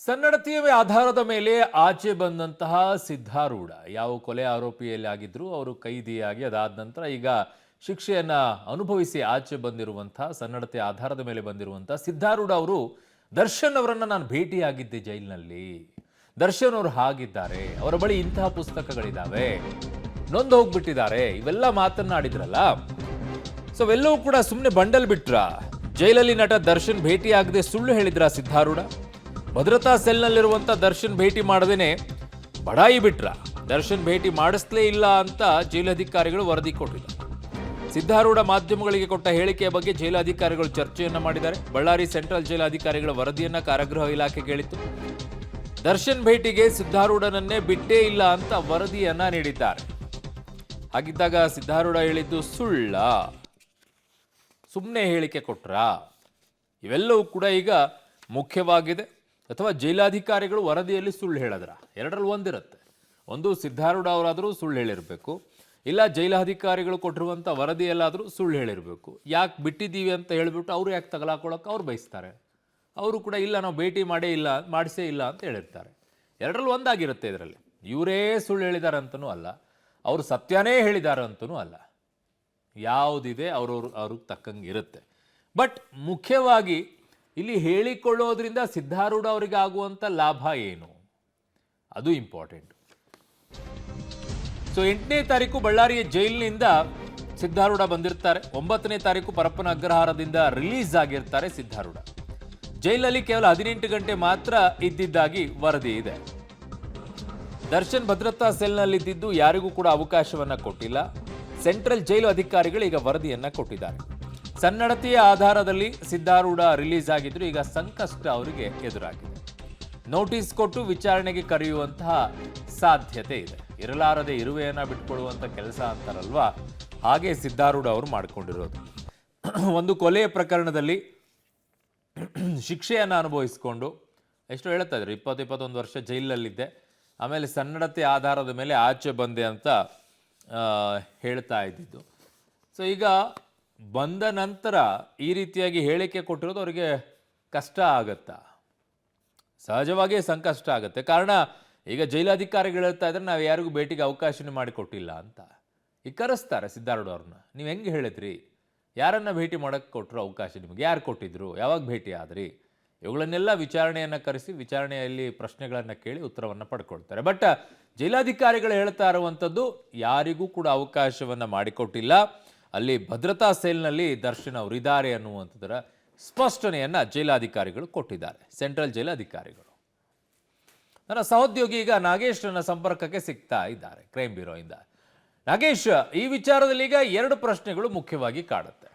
ಸನ್ನಡತೆಯ ಆಧಾರದ ಮೇಲೆ ಆಚೆ ಬಂದಂತಹ ಸಿದ್ಧಾರೂಢ ಯಾವ ಕೊಲೆ ಆರೋಪಿಯಲ್ಲಿ ಆಗಿದ್ರು ಅವರು ಕೈದಿಯಾಗಿ ಅದಾದ ನಂತರ ಈಗ ಶಿಕ್ಷೆಯನ್ನ ಅನುಭವಿಸಿ ಆಚೆ ಬಂದಿರುವಂತಹ ಸನ್ನಡತೆ ಆಧಾರದ ಮೇಲೆ ಬಂದಿರುವಂತಹ ಸಿದ್ಧಾರೂಢ ಅವರು ದರ್ಶನ್ ಅವರನ್ನ ನಾನು ಭೇಟಿಯಾಗಿದ್ದೆ ಜೈಲಿನಲ್ಲಿ. ದರ್ಶನ್ ಅವರು ಹಾಗಿದ್ದಾರೆ, ಅವರ ಬಳಿ ಇಂತಹ ಪುಸ್ತಕಗಳಿದ್ದಾವೆ, ನೊಂದು ಹೋಗ್ಬಿಟ್ಟಿದ್ದಾರೆ, ಇವೆಲ್ಲ ಮಾತನಾಡಿದ್ರಲ್ಲ. ಸೊ ಅವೆಲ್ಲವೂ ಕೂಡ ಸುಮ್ಮನೆ ಬಂಡಲ್ ಬಿಟ್ರ. ಜೈಲಲ್ಲಿ ನಟ ದರ್ಶನ್ ಭೇಟಿಯಾಗದೆ ಸುಳ್ಳು ಹೇಳಿದ್ರ ಸಿದ್ಧಾರೂಢ? ಭದ್ರತಾ ಸೆಲ್ನಲ್ಲಿರುವಂತ ದರ್ಶನ್ ಭೇಟಿ ಮಾಡದೇನೆ ಬಡಾಯಿ ಬಿಟ್ರ. ದರ್ಶನ್ ಭೇಟಿ ಮಾಡಿಸ್ಲೇ ಇಲ್ಲ ಅಂತ ಜೈಲಧಿಕಾರಿಗಳು ವರದಿ ಕೊಟ್ಟಿದ್ದಾರೆ. ಸಿದ್ಧಾರೂಢ ಮಾಧ್ಯಮಗಳಿಗೆ ಕೊಟ್ಟ ಹೇಳಿಕೆಯ ಬಗ್ಗೆ ಜೈಲಾಧಿಕಾರಿಗಳು ಚರ್ಚೆಯನ್ನ ಮಾಡಿದ್ದಾರೆ. ಬಳ್ಳಾರಿ ಸೆಂಟ್ರಲ್ ಜೈಲ್ ಅಧಿಕಾರಿಗಳ ವರದಿಯನ್ನ ಕಾರಾಗೃಹ ಇಲಾಖೆ ಕೇಳಿತ್ತು. ದರ್ಶನ್ ಭೇಟಿಗೆ ಸಿದ್ಧಾರೂಢನನ್ನೇ ಬಿಟ್ಟೇ ಇಲ್ಲ ಅಂತ ವರದಿಯನ್ನ ನೀಡಿದ್ದಾರೆ. ಹಾಗಿದ್ದಾಗ ಸಿದ್ಧಾರೂಢ ಹೇಳಿದ್ದು ಸುಳ್ಳ, ಸುಮ್ಮನೆ ಹೇಳಿಕೆ ಕೊಟ್ರ? ಇವೆಲ್ಲವೂ ಕೂಡ ಈಗ ಮುಖ್ಯವಾಗಿದೆ. ಅಥವಾ ಜೈಲಾಧಿಕಾರಿಗಳು ವರದಿಯಲ್ಲಿ ಸುಳ್ಳು ಹೇಳಿದ್ರ? ಎರಡರಲ್ಲಿ ಒಂದಿರುತ್ತೆ. ಒಂದು ಸಿದ್ಧಾರೂಢ ಅವರಾದರೂ ಸುಳ್ಳು ಹೇಳಿರಬೇಕು, ಇಲ್ಲ ಜೈಲಾಧಿಕಾರಿಗಳು ಕೊಟ್ಟಿರುವಂಥ ವರದಿಯಲ್ಲಾದರೂ ಸುಳ್ಳು ಹೇಳಿರಬೇಕು. ಯಾಕೆ ಬಿಟ್ಟಿದ್ದೀವಿ ಅಂತ ಹೇಳಿಬಿಟ್ಟು ಅವರು ಯಾಕೆ ತಗಲಾಕೊಳ್ಳೋಕೆ ಅವ್ರು ಬಯಸ್ತಾರೆ. ಅವರು ಕೂಡ ಇಲ್ಲ ನಾವು ಭೇಟಿ ಮಾಡೇ ಇಲ್ಲ, ಮಾಡಿಸೇ ಇಲ್ಲ ಅಂತ ಹೇಳಿರ್ತಾರೆ. ಎರಡರಲ್ಲಿ ಒಂದಾಗಿರುತ್ತೆ. ಇದರಲ್ಲಿ ಇವರೇ ಸುಳ್ಳು ಹೇಳಿದ್ದಾರೆ ಅಂತನೂ ಅಲ್ಲ, ಅವರು ಸತ್ಯನೇ ಹೇಳಿದ್ದಾರೆ ಅಂತನೂ ಅಲ್ಲ. ಯಾವುದಿದೆ ಅವ್ರಿಗೆ ತಕ್ಕಂಗೆ ಇರುತ್ತೆ. ಬಟ್ ಮುಖ್ಯವಾಗಿ ಇಲ್ಲಿ ಹೇಳಿಕೊಳ್ಳೋದ್ರಿಂದ ಸಿದ್ಧಾರೂಢ ಅವರಿಗೆ ಆಗುವಂಥ ಲಾಭ ಏನು, ಅದು ಇಂಪಾರ್ಟೆಂಟ್. ಸೊ 8ನೇ ತಾರೀಕು ಬಳ್ಳಾರಿಯ ಜೈಲಿನಿಂದ ಸಿದ್ಧಾರೂಢ ಬಂದಿರ್ತಾರೆ. 9ನೇ ತಾರೀಕು ಪರಪ್ಪನ ಅಗ್ರಹಾರದಿಂದ ರಿಲೀಸ್ ಆಗಿರ್ತಾರೆ ಸಿದ್ಧಾರೂಢ. ಜೈಲಲ್ಲಿ ಕೇವಲ 18 ಗಂಟೆ ಮಾತ್ರ ಇದ್ದಿದ್ದಾಗಿ ವರದಿ ಇದೆ. ದರ್ಶನ್ ಭದ್ರತಾ ಸೆಲ್ನಲ್ಲಿದ್ದು ಯಾರಿಗೂ ಕೂಡ ಅವಕಾಶವನ್ನ ಕೊಟ್ಟಿಲ್ಲ. ಸೆಂಟ್ರಲ್ ಜೈಲು ಅಧಿಕಾರಿಗಳು ಈಗ ವರದಿಯನ್ನ ಕೊಟ್ಟಿದ್ದಾರೆ. ಸನ್ನಡತೆಯ ಆಧಾರದಲ್ಲಿ ಸಿದ್ಧಾರೂಢ ರಿಲೀಸ್ ಆಗಿದ್ರು. ಈಗ ಸಂಕಷ್ಟ ಅವರಿಗೆ ಎದುರಾಗಿದೆ. ನೋಟಿಸ್ ಕೊಟ್ಟು ವಿಚಾರಣೆಗೆ ಕರೆಯುವಂತಹ ಸಾಧ್ಯತೆ ಇದೆ. ಇರಲಾರದೆ ಇರುವೆಯನ್ನ ಬಿಟ್ಕೊಳ್ಳುವಂಥ ಕೆಲಸ ಅಂತಾರಲ್ವಾ, ಹಾಗೆ ಸಿದ್ಧಾರೂಢ ಅವರು ಮಾಡಿಕೊಂಡಿರೋದು. ಒಂದು ಕೊಲೆಯ ಪ್ರಕರಣದಲ್ಲಿ ಶಿಕ್ಷೆಯನ್ನು ಅನುಭವಿಸಿಕೊಂಡು ಎಷ್ಟು ಹೇಳ್ತಾ ಇದ್ರು, 20-21 ವರ್ಷ ಜೈಲಲ್ಲಿದ್ದೆ, ಆಮೇಲೆ ಸನ್ನಡತೆ ಆಧಾರದ ಮೇಲೆ ಆಚೆ ಬಂದೆ ಅಂತ ಹೇಳ್ತಾ ಇದ್ದಿದ್ದು. ಸೊ ಈಗ ಬಂದ ನಂತರ ಈ ರೀತಿಯಾಗಿ ಹೇಳಿಕೆ ಕೊಟ್ಟಿರೋದು ಅವರಿಗೆ ಕಷ್ಟ ಆಗತ್ತಾ? ಸಹಜವಾಗಿ ಸಂಕಷ್ಟ ಆಗುತ್ತೆ. ಕಾರಣ ಈಗ ಜೈಲಾಧಿಕಾರಿಗಳು ಹೇಳ್ತಾ ಇದ್ರೆ ನಾವು ಯಾರಿಗೂ ಭೇಟಿಗೆ ಅವಕಾಶನೇ ಮಾಡಿಕೊಟ್ಟಿಲ್ಲ ಅಂತ. ಈಗ ಕರೆಸ್ತಾರೆ ಸಿದ್ಧಾರೂಢ ಅವ್ರನ್ನ, ನೀವು ಹೆಂಗೆ ಹೇಳಿದ್ರಿ, ಯಾರನ್ನ ಭೇಟಿ ಮಾಡೋಕ್ಕೆ ಕೊಟ್ಟರು ಅವಕಾಶ, ನಿಮಗೆ ಯಾರು ಕೊಟ್ಟಿದ್ರು, ಯಾವಾಗ ಭೇಟಿ ಆದ್ರಿ, ಇವುಗಳನ್ನೆಲ್ಲ ವಿಚಾರಣೆಯನ್ನು ಕರೆಸಿ ವಿಚಾರಣೆಯಲ್ಲಿ ಪ್ರಶ್ನೆಗಳನ್ನು ಕೇಳಿ ಉತ್ತರವನ್ನು ಪಡ್ಕೊಳ್ತಾರೆ. ಬಟ್ ಜೈಲಾಧಿಕಾರಿಗಳು ಹೇಳ್ತಾ ಇರುವಂಥದ್ದು ಯಾರಿಗೂ ಕೂಡ ಅವಕಾಶವನ್ನು ಮಾಡಿಕೊಟ್ಟಿಲ್ಲ, ಅಲ್ಲಿ ಭದ್ರತಾ ಸೆಲ್ನಲ್ಲಿ ದರ್ಶನ್ ಅವರಿದ್ದಾರೆ ಅನ್ನುವಂಥದ್ದರ ಸ್ಪಷ್ಟನೆಯನ್ನು ಜೈಲಾಧಿಕಾರಿಗಳು ಕೊಟ್ಟಿದ್ದಾರೆ, ಸೆಂಟ್ರಲ್ ಜೈಲ್ ಅಧಿಕಾರಿಗಳು. ನನ್ನ ಸಹೋದ್ಯೋಗಿ ಈಗ ನಾಗೇಶ್ ನನ್ನ ಸಂಪರ್ಕಕ್ಕೆ ಸಿಗ್ತಾ ಇದ್ದಾರೆ ಕ್ರೈಮ್ ಬ್ಯೂರೋಯಿಂದ. ನಾಗೇಶ್, ಈ ವಿಚಾರದಲ್ಲಿ ಈಗ 2 ಪ್ರಶ್ನೆಗಳು ಮುಖ್ಯವಾಗಿ ಕಾಡುತ್ತೆ.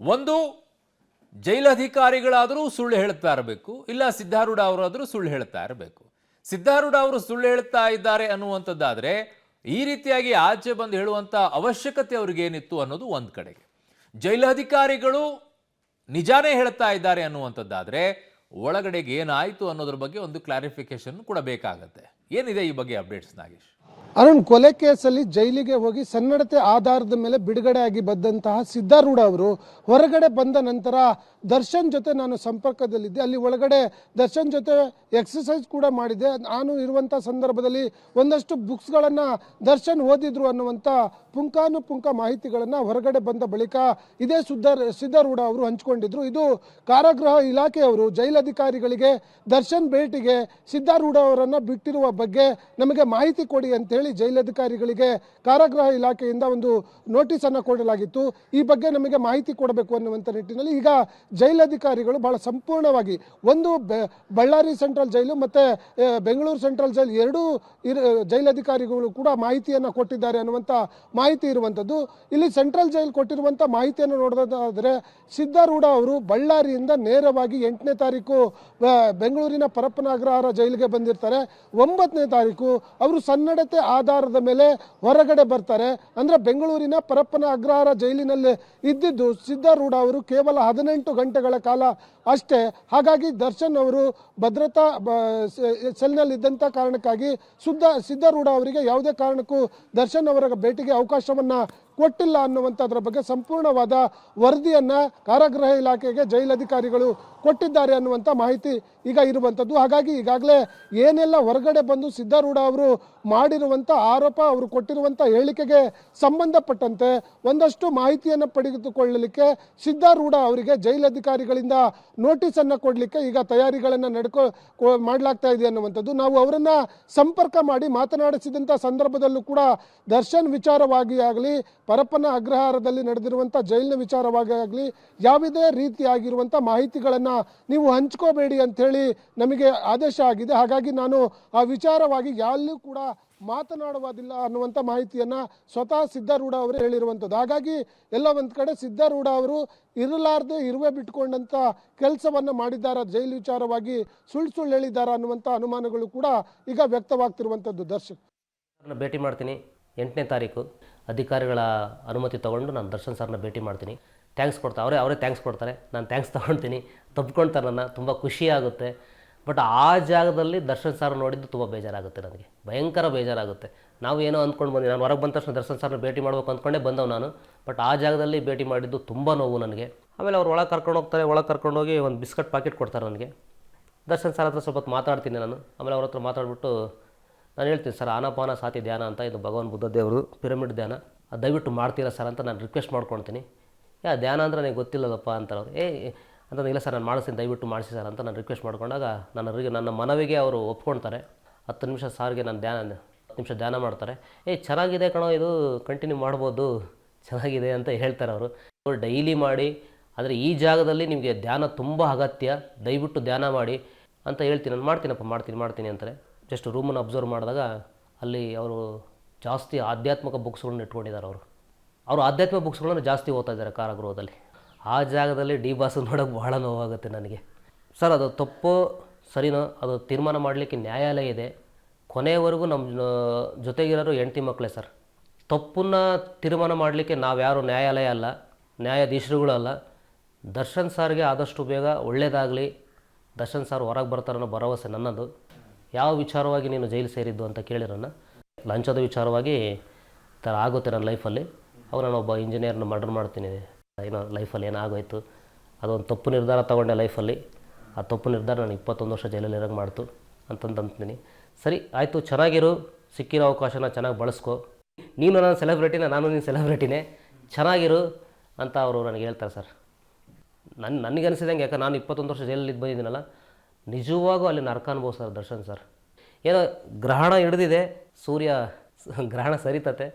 ಒಂದು, ಜೈಲಧಿಕಾರಿಗಳಾದರೂ ಸುಳ್ಳು ಹೇಳ್ತಾ ಇರಬೇಕು, ಇಲ್ಲ ಸಿದ್ಧಾರೂಢ ಅವರಾದರೂ ಸುಳ್ಳು ಹೇಳ್ತಾ ಇರಬೇಕು. ಸಿದ್ಧಾರೂಢ ಅವರು ಸುಳ್ಳು ಹೇಳ್ತಾ ಇದ್ದಾರೆ ಅನ್ನುವಂಥದ್ದಾದರೆ ಈ ರೀತಿಯಾಗಿ ಆಚೆ ಬಂದು ಹೇಳುವಂಥ ಅವಶ್ಯಕತೆ ಅವ್ರಿಗೇನಿತ್ತು ಅನ್ನೋದು ಒಂದು ಕಡೆಗೆ. ಜೈಲಾಧಿಕಾರಿಗಳು ನಿಜಾನೇ ಹೇಳ್ತಾ ಇದ್ದಾರೆ ಅನ್ನುವಂಥದ್ದಾದರೆ ಒಳಗಡೆಗೆ ಏನಾಯಿತು ಅನ್ನೋದ್ರ ಬಗ್ಗೆ ಒಂದು ಕ್ಲಾರಿಫಿಕೇಶನ್ ಕೂಡ ಬೇಕಾಗತ್ತೆ. ಏನಿದೆ ಈ ಬಗ್ಗೆ ಅಪ್ಡೇಟ್ಸ್ ನಾಗೇಶ್? ಅರುಣ್, ಕೊಲೆ ಕೇಸಲ್ಲಿ ಜೈಲಿಗೆ ಹೋಗಿ ಸನ್ನಡತೆ ಆಧಾರದ ಮೇಲೆ ಬಿಡುಗಡೆ ಆಗಿ ಬಂದಂತಹ ಸಿದ್ಧಾರೂಢ ಅವರು ಹೊರಗಡೆ ಬಂದ ನಂತರ ದರ್ಶನ್ ಜೊತೆ ನಾನು ಸಂಪರ್ಕದಲ್ಲಿದ್ದೆ. ಅಲ್ಲಿ ಒಳಗಡೆ ದರ್ಶನ್ ಜೊತೆ ಎಕ್ಸಸೈಸ್ ಕೂಡ ಮಾಡಿದೆ. ನಾನು ಇರುವಂಥ ಸಂದರ್ಭದಲ್ಲಿ ಒಂದಷ್ಟು ಬುಕ್ಸ್ಗಳನ್ನು ದರ್ಶನ್ ಓದಿದ್ರು ಅನ್ನುವಂಥ ಪುಂಖಾನುಪುಂಖ ಮಾಹಿತಿಗಳನ್ನು ಹೊರಗಡೆ ಬಂದ ಬಳಿಕ ಇದೇ ಸಿದ್ಧಾರೂಢ ಅವರು ಹಂಚಿಕೊಂಡಿದ್ರು. ಇದು ಕಾರಾಗೃಹ ಇಲಾಖೆಯವರು ಜೈಲಧಿಕಾರಿಗಳಿಗೆ ದರ್ಶನ್ ಭೇಟಿಗೆ ಸಿದ್ಧಾರೂಢ ಅವರನ್ನು ಬಿಟ್ಟಿರುವ ಬಗ್ಗೆ ನಮಗೆ ಮಾಹಿತಿ ಕೊಡಿ ಅಂತೇಳಿ ಜೈಲಧಿಕಾರಿಗಳಿಗೆ ಕಾರಾಗೃಹ ಇಲಾಖೆಯಿಂದ ಒಂದು ನೋಟಿಸನ್ನು ಕೊಡಲಾಗಿತ್ತು. ಈ ಬಗ್ಗೆ ನಮಗೆ ಮಾಹಿತಿ ಕೊಡಬೇಕು ಅನ್ನುವಂಥ ನಿಟ್ಟಿನಲ್ಲಿ ಈಗ ಜೈಲಧಿಕಾರಿಗಳು ಬಹಳ ಸಂಪೂರ್ಣವಾಗಿ ಒಂದು ಬಳ್ಳಾರಿ ಸೆಂಟ್ರಲ್ ಜೈಲು ಮತ್ತು ಬೆಂಗಳೂರು ಸೆಂಟ್ರಲ್ ಜೈಲು ಎರಡೂ ಜೈಲಧಿಕಾರಿಗಳು ಕೂಡ ಮಾಹಿತಿಯನ್ನು ಕೊಟ್ಟಿದ್ದಾರೆ ಅನ್ನುವಂಥ ಮಾಹಿತಿ ಇರುವಂಥದ್ದು. ಇಲ್ಲಿ ಸೆಂಟ್ರಲ್ ಜೈಲ್ ಕೊಟ್ಟಿರುವಂಥ ಮಾಹಿತಿಯನ್ನು ನೋಡೋದಾದರೆ ಸಿದ್ಧಾರೂಢ ಅವರು ಬಳ್ಳಾರಿಯಿಂದ ನೇರವಾಗಿ 8ನೇ ತಾರೀಕು ಬೆಂಗಳೂರಿನ ಪರಪ್ಪನ ಅಗ್ರಹಾರ ಜೈಲಿಗೆ ಬಂದಿರ್ತಾರೆ. 9ನೇ ತಾರೀಕು ಅವರು ಸನ್ನಡತೆ ಆಧಾರದ ಮೇಲೆ ಹೊರಗಡೆ ಬರ್ತಾರೆ. ಅಂದರೆ ಬೆಂಗಳೂರಿನ ಪರಪ್ಪನ ಅಗ್ರಹಾರ ಜೈಲಿನಲ್ಲಿ ಇದ್ದಿದ್ದು ಸಿದ್ಧಾರೂಢ ಅವರು ಕೇವಲ 18 ಗಂಟೆಗಳ ಕಾಲ ಅಷ್ಟೇ. ಹಾಗಾಗಿ ದರ್ಶನ್ ಅವರು ಭದ್ರತಾ ಸೆಲ್ನಲ್ಲಿದ್ದಂಥ ಕಾರಣಕ್ಕಾಗಿ ಸಿದ್ಧಾರೂಢ ಅವರಿಗೆ ಯಾವುದೇ ಕಾರಣಕ್ಕೂ ದರ್ಶನ್ ಅವರ ಭೇಟಿಗೆ ಅವಕಾಶವನ್ನು ಕೊಟ್ಟಿಲ್ಲ ಅನ್ನುವಂಥದ್ರ ಬಗ್ಗೆ ಸಂಪೂರ್ಣವಾದ ವರದಿಯನ್ನು ಕಾರಾಗೃಹ ಇಲಾಖೆಗೆ ಜೈಲಧಿಕಾರಿಗಳು ಕೊಟ್ಟಿದ್ದಾರೆ ಅನ್ನುವಂಥ ಮಾಹಿತಿ ಈಗ ಇರುವಂಥದ್ದು. ಹಾಗಾಗಿ ಈಗಾಗಲೇ ಏನೆಲ್ಲ ಹೊರಗಡೆ ಬಂದು ಸಿದ್ದಾರೂಢ ಅವರು ಮಾಡಿರುವಂಥ ಆರೋಪ, ಅವರು ಕೊಟ್ಟಿರುವಂಥ ಹೇಳಿಕೆಗೆ ಸಂಬಂಧಪಟ್ಟಂತೆ ಒಂದಷ್ಟು ಮಾಹಿತಿಯನ್ನು ಪಡೆದುಕೊಳ್ಳಲಿಕ್ಕೆ ಸಿದ್ದಾರೂಢ ಅವರಿಗೆ ಜೈಲಧಿಕಾರಿಗಳಿಂದ ನೋಟಿಸನ್ನು ಕೊಡಲಿಕ್ಕೆ ಈಗ ತಯಾರಿಗಳನ್ನು ಮಾಡಲಾಗ್ತಾ ಇದೆ ಅನ್ನುವಂಥದ್ದು. ನಾವು ಅವರನ್ನು ಸಂಪರ್ಕ ಮಾಡಿ ಮಾತನಾಡಿಸಿದಂಥ ಸಂದರ್ಭದಲ್ಲೂ ಕೂಡ ದರ್ಶನ್ ವಿಚಾರವಾಗಿ ಆಗಲಿ, ಪರಪ್ಪನ ಅಗ್ರಹಾರದಲ್ಲಿ ನಡೆದಿರುವಂಥ ಜೈಲಿನ ವಿಚಾರವಾಗಿ ಆಗಲಿ ಯಾವುದೇ ರೀತಿಯಾಗಿರುವಂಥ ಮಾಹಿತಿಗಳನ್ನು ನೀವು ಹಂಚ್ಕೋಬೇಡಿ ಅಂಥೇಳಿ ನಮಗೆ ಆದೇಶ ಆಗಿದೆ. ಹಾಗಾಗಿ ನಾನು ಆ ವಿಚಾರವಾಗಿ ಎಲ್ಲೂ ಕೂಡ ಮಾತನಾಡುವುದಿಲ್ಲ ಅನ್ನುವಂಥ ಮಾಹಿತಿಯನ್ನು ಸ್ವತಃ ಸಿದ್ದಾರೂಢ ಅವರೇ ಹೇಳಿರುವಂಥದ್ದು. ಹಾಗಾಗಿ ಎಲ್ಲ ಒಂದು ಕಡೆ ಸಿದ್ದಾರೂಢ ಅವರು ಇರಲಾರ್ದೆ ಇರುವೆ ಬಿಟ್ಕೊಂಡಂಥ ಕೆಲಸವನ್ನು ಮಾಡಿದ್ದಾರೆ, ಜೈಲು ವಿಚಾರವಾಗಿ ಸುಳ್ಳು ಹೇಳಿದ್ದಾರೆ ಅನ್ನುವಂಥ ಅನುಮಾನಗಳು ಕೂಡ ಈಗ ವ್ಯಕ್ತವಾಗ್ತಿರುವಂಥದ್ದು. ದರ್ಶನ್ ಭೇಟಿ ಮಾಡ್ತೀನಿ 8ನೇ ತಾರೀಕು, ಅಧಿಕಾರಿಗಳ ಅನುಮತಿ ತೊಗೊಂಡು ನಾನು ದರ್ಶನ್ ಸರ್ನ ಭೇಟಿ ಮಾಡ್ತೀನಿ. ಥ್ಯಾಂಕ್ಸ್ ಕೊಡ್ತಾರೆ, ಅವರೇ ಥ್ಯಾಂಕ್ಸ್ ಕೊಡ್ತಾರೆ, ನಾನು ಥ್ಯಾಂಕ್ಸ್ ತೊಗೊಳ್ತೀನಿ, ತಪ್ಕೊಳ್ತಾರೆ, ನನ್ನ ತುಂಬ ಖುಷಿಯಾಗುತ್ತೆ. ಬಟ್ ಆ ಜಾಗದಲ್ಲಿ ದರ್ಶನ್ ಸರ್ ನೋಡಿದ್ದು ತುಂಬ ಬೇಜಾರಾಗುತ್ತೆ, ನನಗೆ ಭಯಂಕರ ಬೇಜಾರಾಗುತ್ತೆ. ನಾವು ಏನೋ ಅಂದ್ಕೊಂಡು ಬಂದು ನಾನು ಹೊರಗೆ ಬಂದ ತಕ್ಷಣ ದರ್ಶನ್ ಸರ್ನ ಭೇಟಿ ಮಾಡ್ಬೇಕು ಅಂದ್ಕೊಂಡೇ ಬಂದವು ನಾನು. ಬಟ್ ಆ ಜಾಗದಲ್ಲಿ ಭೇಟಿ ಮಾಡಿದ್ದು ತುಂಬ ನೋವು ನನಗೆ. ಆಮೇಲೆ ಅವ್ರು ಒಳಗೆ ಕರ್ಕೊಂಡು ಹೋಗ್ತಾರೆ, ಒಳಗೆ ಕರ್ಕೊಂಡೋಗಿ ಒಂದು ಬಿಸ್ಕಟ್ ಪ್ಯಾಕೆಟ್ ಕೊಡ್ತಾರೆ ನನಗೆ. ದರ್ಶನ್ ಸರ್ ಹತ್ರ ಸ್ವಲ್ಪ ಹೊತ್ತು ಮಾತಾಡ್ತೀನಿ ನಾನು. ಆಮೇಲೆ ಅವ್ರ ಹತ್ರ ಮಾತಾಡ್ಬಿಟ್ಟು ನಾನು ಹೇಳ್ತೀನಿ, ಸರ್ ಆನಾಪಾನ ಸಾತಿ ಧ್ಯಾನ ಅಂತ, ಇದು ಭಗವಾನ್ ಬುದ್ಧ ದೇವರು ಪಿರಮಿಡ್ ಧ್ಯಾನ, ಅದು ದಯವಿಟ್ಟು ಮಾಡ್ತೀರಾ ಸರ್ ಅಂತ ನಾನು ರಿಕ್ವೆಸ್ಟ್ ಮಾಡ್ಕೊಳ್ತೀನಿ. ಧ್ಯಾನ ಅಂದರೆ ನನಗೆ ಗೊತ್ತಿಲ್ಲದಪ್ಪ ಅಂತಾರೆ ಅವರು. ಅಂತಂದ್ರೆ ಇಲ್ಲ ಸರ್ ನಾನು ಮಾಡಿಸ್ತೀನಿ, ದಯವಿಟ್ಟು ಮಾಡಿಸಿ ಸರ್ ಅಂತ ನಾನು ರಿಕ್ವೆಸ್ಟ್ ಮಾಡ್ಕೊಂಡಾಗ ನನ್ನ ಮನವಿಗೆ ಅವರು ಒಪ್ಕೊಳ್ತಾರೆ. 10 ನಿಮಿಷ ಸಾರಿಗೆ ನಾನು 10 ನಿಮಿಷ ಧ್ಯಾನ ಮಾಡ್ತಾರೆ. ಚೆನ್ನಾಗಿದೆ ಕಣೋ, ಇದು ಕಂಟಿನ್ಯೂ ಮಾಡ್ಬೋದು, ಚೆನ್ನಾಗಿದೆ ಅಂತ ಹೇಳ್ತಾರೆ ಅವರು. ಡೈಲಿ ಮಾಡಿ, ಆದರೆ ಈ ಜಾಗದಲ್ಲಿ ನಿಮಗೆ ಧ್ಯಾನ ತುಂಬ ಅಗತ್ಯ, ದಯವಿಟ್ಟು ಧ್ಯಾನ ಮಾಡಿ ಅಂತ ಹೇಳ್ತೀನಿ. ನಾನು ಮಾಡ್ತೀನಿ ಅಂತಾರೆ. ಜಸ್ಟ್ ರೂಮನ್ನು ಅಬ್ಸರ್ವ್ ಮಾಡಿದಾಗ ಅಲ್ಲಿ ಅವರು ಜಾಸ್ತಿ ಆಧ್ಯಾತ್ಮಿಕ ಬುಕ್ಸ್ಗಳನ್ನ ಇಟ್ಕೊಂಡಿದ್ದಾರೆ. ಅವರು ಆಧ್ಯಾತ್ಮಿಕ ಬುಕ್ಸ್ಗಳನ್ನು ಜಾಸ್ತಿ ಓದ್ತಾ ಇದ್ದಾರೆ ಕಾರಾಗೃಹದಲ್ಲಿ. ಆ ಜಾಗದಲ್ಲಿ ಡಿ ಬಾಸ್ ನೋಡೋಕೆ ಬಹಳ ನೋವಾಗುತ್ತೆ ನನಗೆ. ಸರ್ ಅದು ತಪ್ಪು ಸರಿನೋ ಅದು ತೀರ್ಮಾನ ಮಾಡಲಿಕ್ಕೆ ನ್ಯಾಯಾಲಯ ಇದೆ. ಕೊನೆಯವರೆಗೂ ನಮ್ಮ ಜೊತೆಗಿರೋರು ಹೆಂಡತಿ ಮಕ್ಕಳೇ ಸರ್. ತಪ್ಪನ್ನು ತೀರ್ಮಾನ ಮಾಡಲಿಕ್ಕೆ ನಾವ್ಯಾರು ನ್ಯಾಯಾಲಯ ಅಲ್ಲ, ನ್ಯಾಯಾಧೀಶರುಗಳು ಅಲ್ಲ. ದರ್ಶನ್ ಸಾರ್ಗೆ ಆದಷ್ಟು ಬೇಗ ಒಳ್ಳೆಯದಾಗಲಿ, ದರ್ಶನ್ ಸಾರ್ ಹೊರಗೆ ಬರ್ತಾರನ್ನೋ ಭರವಸೆ ನನ್ನದು. ಯಾವ ವಿಚಾರವಾಗಿ ನೀನು ಜೈಲು ಸೇರಿದ್ದು ಅಂತ ಕೇಳಿರೋಣ. ಲಂಚದ ವಿಚಾರವಾಗಿ ಥರ ಆಗುತ್ತೆ ನನ್ನ ಲೈಫಲ್ಲಿ. ಅವಾಗ ನಾನು ಒಬ್ಬ ಇಂಜಿನಿಯರ್ನ ಮರ್ಡರ್ ಮಾಡ್ತೀನಿ, ಏನೋ ಲೈಫಲ್ಲಿ ಏನಾಗೋಯ್ತು, ಅದೊಂದು ತಪ್ಪು ನಿರ್ಧಾರ ತೊಗೊಂಡೆ ಲೈಫಲ್ಲಿ. ಆ ತಪ್ಪು ನಿರ್ಧಾರ ನಾನು 21 ವರ್ಷ ಜೈಲಲ್ಲಿ ಇರೋಂಗೆ ಮಾಡ್ತು ಅಂತೀನಿ. ಸರಿ ಆಯಿತು, ಚೆನ್ನಾಗಿರು, ಸಿಕ್ಕಿರೋ ಅವಕಾಶನ ಚೆನ್ನಾಗಿ ಬಳಸ್ಕೊ, ನೀನು ನಾನು ಸೆಲೆಬ್ರಿಟಿನ, ನಾನು ನೀನು ಸೆಲೆಬ್ರಿಟಿನೇ, ಚೆನ್ನಾಗಿರು ಅಂತ ಅವರು ನನಗೆ ಹೇಳ್ತಾರೆ ಸರ್. ನನಗೆ ಅನಿಸಿದಂಗೆ, ಯಾಕೆ ನಾನು 21 ವರ್ಷ ಜೈಲಲ್ಲಿ ಬಂದಿದ್ದೀನಲ್ಲ, ನಿಜವಾಗೂ ಅಲ್ಲಿ ನರಕ ಅನುಭವಿಸ್ತಾರೆ ದರ್ಶನ್ ಸರ್. ಏನೋ ಗ್ರಹಣ ಹಿಡಿದಿದೆ, ಸೂರ್ಯ ಗ್ರಹಣ ಸರಿತತೆ,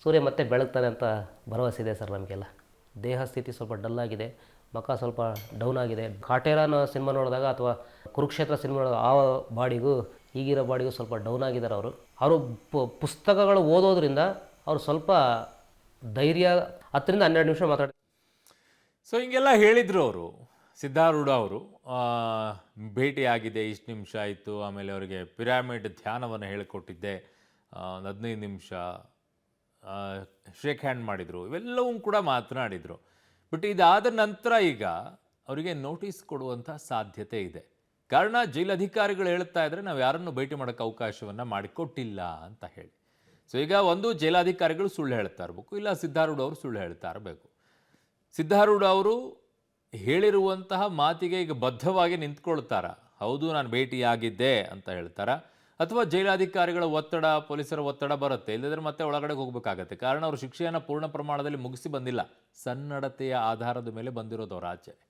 ಸೂರ್ಯ ಮತ್ತೆ ಬೆಳಗ್ತಾನೆ ಅಂತ ಭರವಸೆ ಇದೆ ಸರ್ ನಮಗೆಲ್ಲ. ದೇಹ ಸ್ಥಿತಿ ಸ್ವಲ್ಪ ಡಲ್ಲಾಗಿದೆ, ಮುಖ ಸ್ವಲ್ಪ ಡೌನ್ ಆಗಿದೆ. ಕಾಟೇರನ ಸಿನಿಮಾ ನೋಡಿದಾಗ ಅಥವಾ ಕುರುಕ್ಷೇತ್ರ ಸಿನಿಮಾ ನೋಡಿದಾಗ ಆ ಬಾಡಿಗೂ ಈಗಿರೋ ಬಾಡಿಗೂ ಸ್ವಲ್ಪ ಡೌನ್ ಆಗಿದ್ದಾರೆ ಅವರು ಪುಸ್ತಕಗಳು ಓದೋದ್ರಿಂದ ಅವರು ಸ್ವಲ್ಪ ಧೈರ್ಯ 10ರಿಂದ 12 ನಿಮಿಷ ಮಾತಾಡಿ. ಸೊ ಹಿಂಗೆಲ್ಲ ಹೇಳಿದರು ಅವರು, ಸಿದ್ದಾರೂಢ ಅವರು. ಭೇಟಿಯಾಗಿದೆ, ಇಷ್ಟು ನಿಮಿಷ ಆಯಿತು, ಆಮೇಲೆ ಅವರಿಗೆ ಪಿರಾಮಿಡ್ ಧ್ಯಾನವನ್ನು ಹೇಳಿಕೊಟ್ಟಿದ್ದೆ, ಒಂದು 15 ನಿಮಿಷ ಶೇಕ್ ಹ್ಯಾಂಡ್ ಮಾಡಿದರು, ಇವೆಲ್ಲವೂ ಕೂಡ ಮಾತನಾಡಿದರು. ಬಟ್ ಇದಾದ ನಂತರ ಈಗ ಅವರಿಗೆ ನೋಟಿಸ್ ಕೊಡುವಂಥ ಸಾಧ್ಯತೆ ಇದೆ. ಕಾರಣ ಜೈಲಧಿಕಾರಿಗಳು ಹೇಳ್ತಾ ಇದ್ದಾರೆ, ನಾವು ಯಾರನ್ನು ಭೇಟಿ ಮಾಡೋಕ್ಕೆ ಅವಕಾಶವನ್ನು ಮಾಡಿಕೊಟ್ಟಿಲ್ಲ ಅಂತ ಹೇಳಿ. ಸೊ ಈಗ ಒಂದು ಜೈಲಾಧಿಕಾರಿಗಳು ಸುಳ್ಳು ಹೇಳ್ತಾ ಇರಬೇಕು, ಇಲ್ಲ ಸಿದ್ದಾರೂಢ ಅವರು ಸುಳ್ಳು ಹೇಳ್ತಾ ಇರಬೇಕು. ಸಿದ್ದಾರೂಢ ಅವರು ಹೇಳಿರುವಂತಹ ಮಾತಿಗೆ ಈಗ ಬದ್ಧವಾಗಿ ನಿಂತ್ಕೊಳ್ತಾರ, ಹೌದು ನಾನು ಭೇಟಿಯಾಗಿದ್ದೆ ಅಂತ ಹೇಳ್ತಾರ, ಅಥವಾ ಜೈಲಾಧಿಕಾರಿಗಳ ಒತ್ತಡ, ಪೊಲೀಸರ ಒತ್ತಡ ಬರುತ್ತೆ, ಇಲ್ಲದ್ರೆ ಮತ್ತೆ ಒಳಗಡೆ ಹೋಗಬೇಕಾಗತ್ತೆ. ಕಾರಣ ಅವರು ಶಿಕ್ಷೆಯನ್ನು ಪೂರ್ಣ ಪ್ರಮಾಣದಲ್ಲಿ ಮುಗಿಸಿ ಬಂದಿಲ್ಲ, ಸನ್ನಡತೆಯ ಆಧಾರದ ಮೇಲೆ ಬಂದಿರೋದು ಅವ್ರ ಆಚೆ.